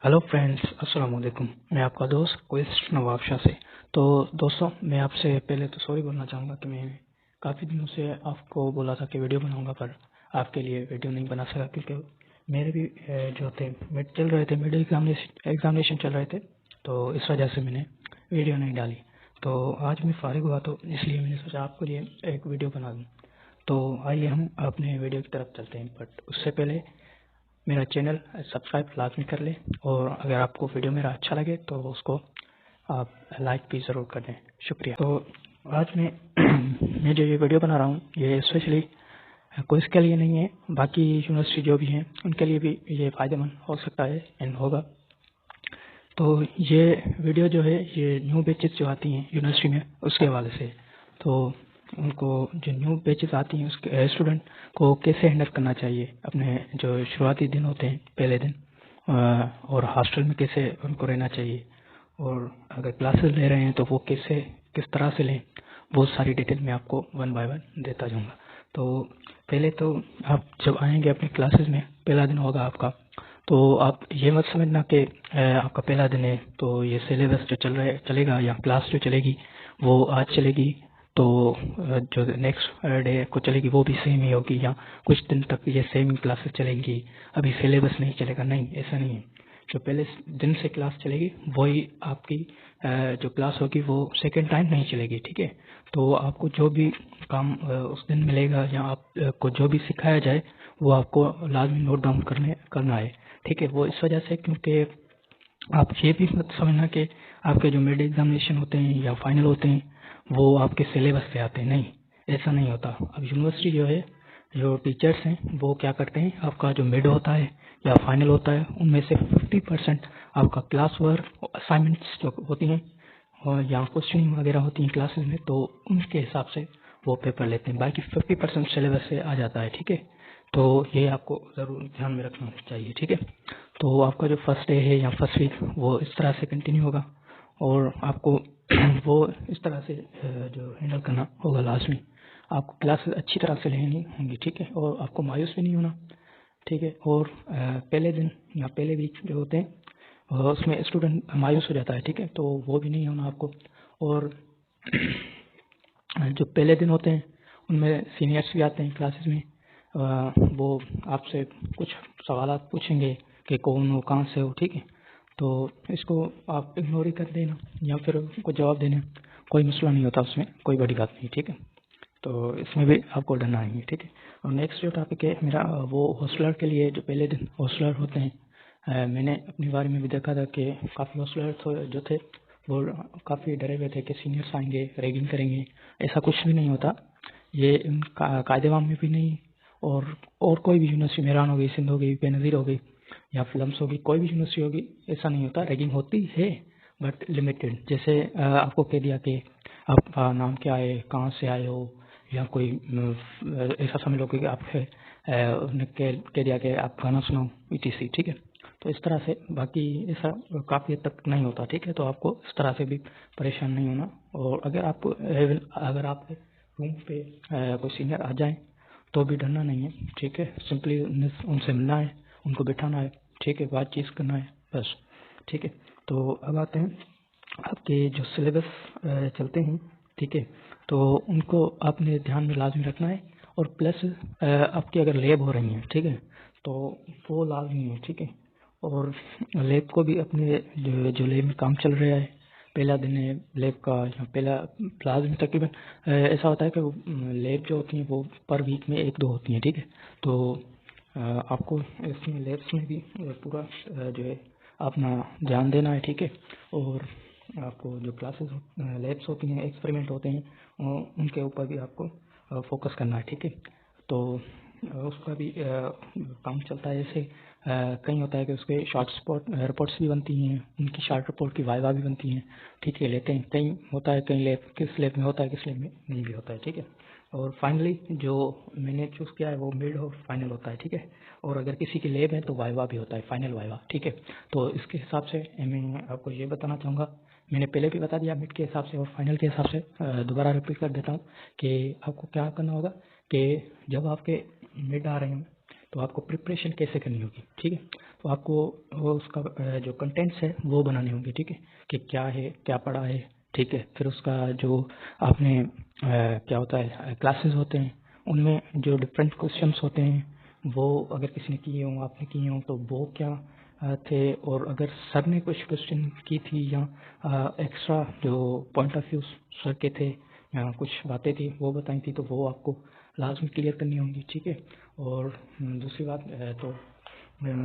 Hello friends, अस्सलाम वालेकुम। मैं आपका दोस्त क्विस्ट नवाब शाह से। तो दोस्तों, मैं आपसे पहले तो सॉरी बोलना चाहूँगा कि मैं काफ़ी दिनों से आपको बोला था कि वीडियो बनाऊँगा, पर आपके लिए वीडियो नहीं बना सका क्योंकि मेरे भी जो थे मिड चल रहे थे, मिड एग्जामिनेशन चल रहे थे, तो इस वजह से मैंने वीडियो नहीं डाली। तो आज मैं फारिग हुआ तो इसलिए मैंने सोचा आपके लिए एक वीडियो बना दूँ। तो आइए हम अपने वीडियो की तरफ चलते हैं, बट उससे पहले मेरा चैनल सब्सक्राइब लाजमी कर लें, और अगर आपको वीडियो मेरा अच्छा लगे तो उसको आप लाइक भी ज़रूर कर दें। शुक्रिया। तो आज मैं जो ये वीडियो बना रहा हूँ ये स्पेशली क्विज़ के लिए नहीं है, बाकी यूनिवर्सिटी जो भी हैं उनके लिए भी ये फ़ायदेमंद हो सकता है एंड होगा। तो ये वीडियो जो है ये न्यू बैचेस जो आती हैं यूनिवर्सिटी में उसके हवाले से। तो उनको जो न्यू बैचेस आती हैं उसके स्टूडेंट को कैसे हैंडल करना चाहिए, अपने जो शुरुआती दिन होते हैं पहले दिन, और हॉस्टल में कैसे उनको रहना चाहिए, और अगर क्लासेस ले रहे हैं तो वो कैसे किस तरह से लें, बहुत सारी डिटेल मैं आपको वन बाय वन देता जाऊंगा। तो पहले तो आप जब आएंगे अपनी क्लासेस में, पहला दिन होगा आपका, तो आप ये मत समझना कि आपका पहला दिन है तो ये सिलेबस जो चलेगा या क्लास जो चलेगी वो आज चलेगी, तो जो नेक्स्ट डे को चलेगी वो भी सेम ही होगी, या कुछ दिन तक ये सेम ही क्लासेस चलेंगी, अभी सिलेबस नहीं चलेगा। नहीं, ऐसा नहीं है। जो पहले दिन से क्लास चलेगी वही आपकी जो क्लास होगी वो सेकेंड टाइम नहीं चलेगी, ठीक है। तो आपको जो भी काम उस दिन मिलेगा या आपको जो भी सिखाया जाए वो आपको लाजमी नोट डाउन करना है, ठीक है। वो इस वजह से क्योंकि आप ये भी मत समझना कि आपके जो मिड एग्जामिनेशन होते हैं या फाइनल होते हैं वो आपके सिलेबस से आते हैं। नहीं, ऐसा नहीं होता। अब यूनिवर्सिटी जो है, जो टीचर्स हैं वो क्या करते हैं, आपका जो मिड होता है या फाइनल होता है उनमें से 50% आपका क्लास वर्क असाइनमेंट्स जो होती हैं और या क्वेश्चनिंग वगैरह होती हैं क्लासेस में, तो उनके हिसाब से वो पेपर लेते हैं। बाकी 50% सिलेबस से आ जाता है, ठीक है। तो ये आपको ज़रूर ध्यान में रखना चाहिए, ठीक है। तो आपका जो फर्स्ट डे है या फर्स्ट वीक वो इस तरह से कंटिन्यू होगा, और आपको वो इस तरह से जो हैंडल करना होगा। लास्ट में आपको क्लासेस अच्छी तरह से लेनी होंगी, ठीक है, और आपको मायूस भी नहीं होना, ठीक है। और पहले दिन या पहले वीक जो होते हैं उसमें स्टूडेंट मायूस हो जाता है, ठीक है, तो वो भी नहीं होना आपको। और जो पहले दिन होते हैं उनमें सीनियर्स भी आते हैं क्लासेस में, वो आपसे कुछ सवाल पूछेंगे कि कौन हो, कहाँ से हो, ठीक है। तो इसको आप इग्नोर ही कर देना या फिर उनको जवाब देना, कोई मसला नहीं होता, उसमें कोई बड़ी बात नहीं, ठीक है। तो इसमें भी आपको डरना नहीं है, ठीक है। और नेक्स्ट जो टॉपिक है मेरा वो हॉस्टलर के लिए, जो पहले दिन हॉस्टलर होते हैं, मैंने अपनी बारे में भी देखा था कि काफ़ी हॉस्टलर जो थे वो काफ़ी डरे हुए थे कि सीनियर्स आएंगे रैगिंग करेंगे। ऐसा कुछ भी नहीं होता, ये कायदेवाम में भी नहीं। और कोई भी यूनिवर्सिटी, मेहरान हो गई, सिंध हो गई, बेनज़ीर हो गई या फिल्म्स होगी, कोई भी यूनिवर्सिटी होगी, ऐसा नहीं होता। रैगिंग होती है बट लिमिटेड। जैसे आपको कह दिया कि आपका नाम क्या है, कहाँ से आए हो, या कोई ऐसा समझ लो कि आप उन्हें कह दिया कि आप गाना सुनाओ ETC, ठीक है। तो इस तरह से, बाकी ऐसा काफ़ी हद तक नहीं होता, ठीक है। तो आपको इस तरह से भी परेशान नहीं होना। और अगर आप रूम पे कोई सीनियर आ जाए तो भी डरना नहीं है, ठीक है। सिंपली उनसे मिलना है, उनको बिठाना है, ठीक है, बातचीत करना है, बस, ठीक है। तो अब आते हैं आपके जो सिलेबस चलते हैं, ठीक है, तो उनको आपने ध्यान में लाजमी रखना है। और प्लस आपकी अगर लैब हो रही है, ठीक है, तो वो लाजमी है, ठीक है। और लैब को भी अपने जो लैब में काम चल रहा है, पहला दिन है लैब का या पहला क्लास में तकरीबन ऐसा होता है कि लैब जो होती हैं वो पर वीक में 1-2 होती हैं, ठीक है। तो आपको इसमें लैब्स में भी पूरा जो है अपना ध्यान देना है, ठीक है। और आपको जो क्लासेस लैब्स होती हैं, एक्सपेरिमेंट होते हैं, उनके ऊपर भी आपको फोकस करना है, ठीक है। तो उसका भी काम चलता है। जैसे कहीं होता है कि उसके शॉर्ट रिपोर्ट्स भी बनती हैं, उनकी शॉर्ट रिपोर्ट की वाइवा भी बनती हैं, ठीक है, लेते हैं। कहीं होता है, कहीं लैब किस लैब में होता है, किस लैब में नहीं भी होता है, ठीक है। और फाइनली जो मैंने चूज़ किया है वो मिड और फाइनल होता है, ठीक है। और अगर किसी की लैब है तो वाइवा भी होता है, फाइनल वाइवा, ठीक है। तो इसके हिसाब से मैं आपको ये बताना चाहूँगा, मैंने पहले भी बता दिया मिड के हिसाब से और फाइनल के हिसाब से, दोबारा रिपीट कर देता हूँ कि आपको क्या करना होगा कि जब आपके मिड आ रहे हैं तो आपको प्रिपरेशन कैसे करनी होगी, ठीक है। तो आपको वो उसका जो कंटेंट्स है वो बनाने होंगे, ठीक है, कि क्या है, क्या पढ़ा है, ठीक है। फिर उसका जो आपने क्या होता है क्लासेस होते हैं, उनमें जो डिफरेंट क्वेश्चंस होते हैं वो अगर किसी ने किए हों, आपने किए हों, तो वो क्या थे, और अगर सर ने कुछ क्वेश्चन की थी या एक्स्ट्रा जो पॉइंट ऑफ व्यू सर के थे या कुछ बातें थी वो बताई थी, तो वो आपको लाजमी क्लियर करनी होंगी, ठीक है। और दूसरी बात तो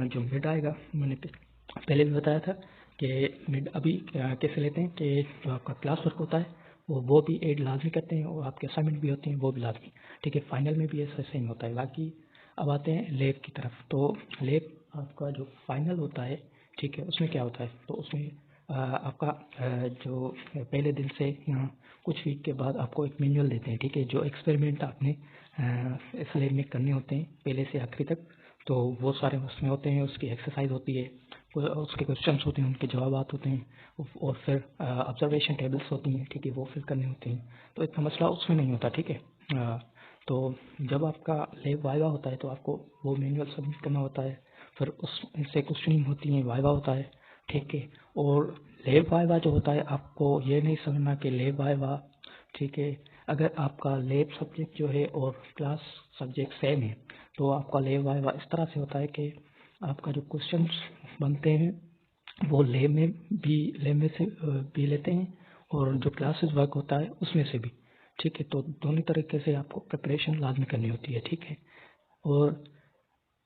जो मिड आएगा, मैंने पहले भी बताया था कि मिड अभी कैसे लेते हैं कि जो आपका क्लास वर्क होता है वो भी एड लाजमी करते हैं, और आपके असाइनमेंट भी होते हैं वो भी लाजमी, ठीक है। फाइनल में भी ऐसा सेम होता है। बाकी अब आते हैं लैब की तरफ। तो लैब आपका जो फाइनल होता है, ठीक है, उसमें क्या होता है, तो उसमें आपका जो पहले दिन से या कुछ वीक के बाद आपको एक मैनुअल देते हैं, ठीक है, जो एक्सपेरिमेंट आपने इस लैब में करने होते हैं पहले से आखिरी तक, तो वो सारे उसमें होते हैं। उसकी एक्सरसाइज होती है, उसके क्वेश्चंस होते हैं, उनके जवाब होते हैं, और फिर ऑब्जर्वेशन टेबल्स होती हैं, ठीक है, वो फिल करने होते हैं। तो इतना मसला उसमें नहीं होता, ठीक है। तो जब आपका लैब वाइवा होता है तो आपको वो मैनुअल सबमिट करना होता है, फिर उससे क्वेश्चनिंग होती है, वाइवा होता है, ठीक है। और लैब वाइवा जो होता है, आपको ये नहीं समझना कि लैब वाइवा, ठीक है, अगर आपका लैब सब्जेक्ट जो है और क्लास सब्जेक्ट सेम है तो आपका लैब वाइवा इस तरह से होता है कि आपका जो क्वेश्चंस बनते हैं वो लैब में से भी लेते हैं, और जो क्लासेस वर्क होता है उसमें से भी, ठीक है। तो दोनों तरीके से आपको प्रिपरेशन लाजमी करनी होती है, ठीक है। और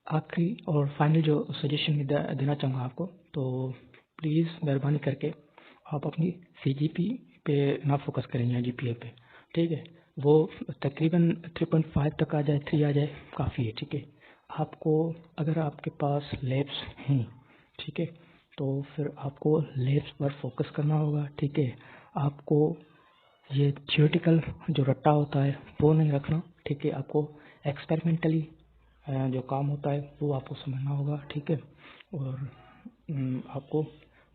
आखिरी और फाइनल जो सजेशन देना चाहूँगा आपको, तो प्लीज़ मेहरबानी करके आप अपनी सीजीपी पे ना फोकस करें या जीपीए पे, ठीक है। वो तकरीबन 3.5 तक आ जाए, 3 आ जाए काफ़ी है, ठीक है। आपको अगर आपके पास लैब्स हैं, ठीक है, तो फिर आपको लैब्स पर फोकस करना होगा, ठीक है। आपको ये थियोरेटिकल जो रट्टा होता है वो नहीं रखना, ठीक है। आपको एक्सपेरिमेंटली जो काम होता है वो आपको समझना होगा, ठीक है। और आपको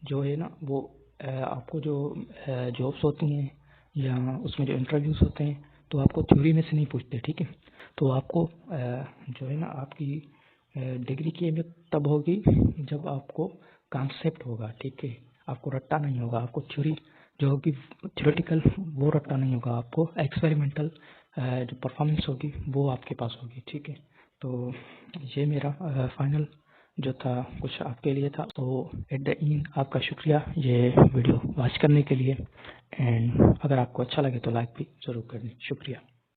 जो है ना वो आपको जो जॉब्स होती हैं या उसमें जो इंटरव्यूज़ होते हैं, तो आपको थ्योरी में से नहीं पूछते, ठीक है। तो आपको जो है ना आपकी डिग्री की अहमियत तब होगी जब आपको कॉन्सेप्ट होगा, ठीक है। आपको रट्टा नहीं होगा, आपको थ्योरी जो होगी थ्योरेटिकल वो रट्टा नहीं होगा, आपको एक्सपेरिमेंटल जो परफॉर्मेंस होगी वो आपके पास होगी, ठीक है। तो ये मेरा फाइनल जो था कुछ आपके लिए था। तो एट द एंड आपका शुक्रिया ये वीडियो वॉच करने के लिए, एंड अगर आपको अच्छा लगे तो लाइक भी ज़रूर कर दें। शुक्रिया।